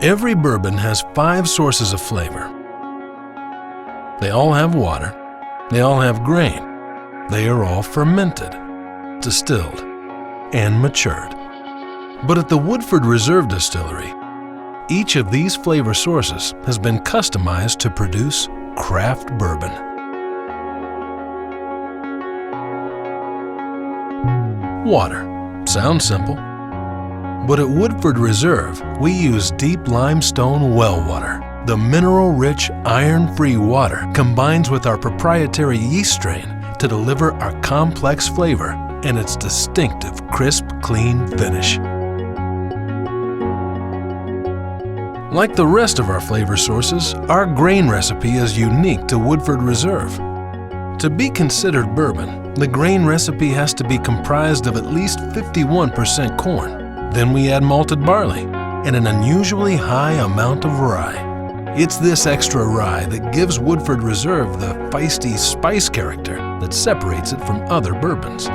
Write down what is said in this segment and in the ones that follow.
Every bourbon has 5 sources of flavor. They all have water, they all have grain, they are all fermented, distilled, and matured. But at the Woodford Reserve Distillery, each of these flavor sources has been customized to produce craft bourbon. Water. Sounds simple. But at Woodford Reserve, we use deep limestone well water. The mineral-rich, iron-free water combines with our proprietary yeast strain to deliver our complex flavor and its distinctive, crisp, clean finish. Like the rest of our flavor sources, our grain recipe is unique to Woodford Reserve. To be considered bourbon, the grain recipe has to be comprised of at least 51% corn. Then we add malted barley and an unusually high amount of rye. It's this extra rye that gives Woodford Reserve the feisty spice character that separates it from other bourbons.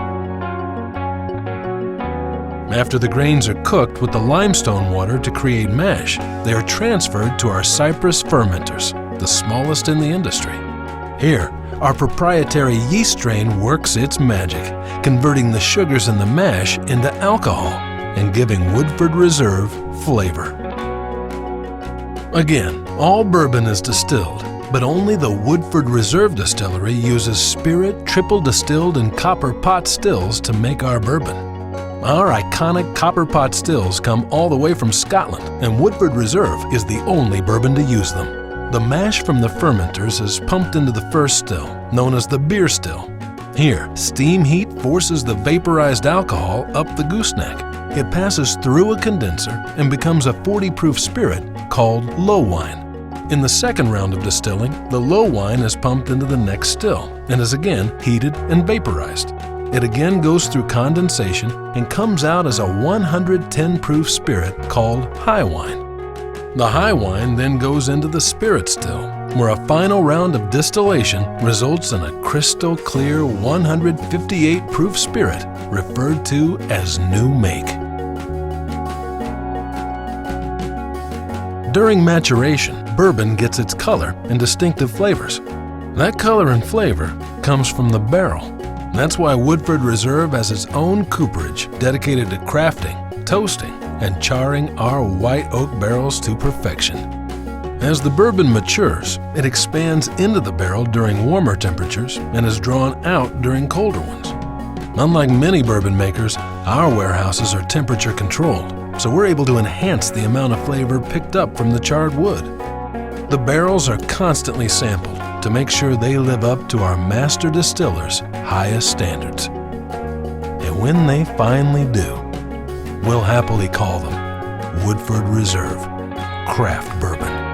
After the grains are cooked with the limestone water to create mash, they are transferred to our Cypress fermenters, the smallest in the industry. Here, our proprietary yeast strain works its magic, converting the sugars in the mash into alcohol and giving Woodford Reserve flavor. Again, all bourbon is distilled, but only the Woodford Reserve Distillery uses spirit triple distilled in copper pot stills to make our bourbon. Our iconic copper pot stills come all the way from Scotland, and Woodford Reserve is the only bourbon to use them. The mash from the fermenters is pumped into the first still, known as the beer still. Here, steam heat forces the vaporized alcohol up the gooseneck. It passes through a condenser and becomes a 40-proof spirit called low wine. In the second round of distilling, the low wine is pumped into the next still and is again heated and vaporized. It again goes through condensation and comes out as a 110-proof spirit called high wine. The high wine then goes into the spirit still, where a final round of distillation results in a crystal clear 158-proof spirit referred to as new make. During maturation, bourbon gets its color and distinctive flavors. That color and flavor comes from the barrel. That's why Woodford Reserve has its own cooperage dedicated to crafting, toasting, and charring our white oak barrels to perfection. As the bourbon matures, it expands into the barrel during warmer temperatures and is drawn out during colder ones. Unlike many bourbon makers, our warehouses are temperature controlled, so we're able to enhance the amount of flavor picked up from the charred wood. The barrels are constantly sampled to make sure they live up to our master distiller's highest standards. And when they finally do, we'll happily call them Woodford Reserve Craft Bourbon.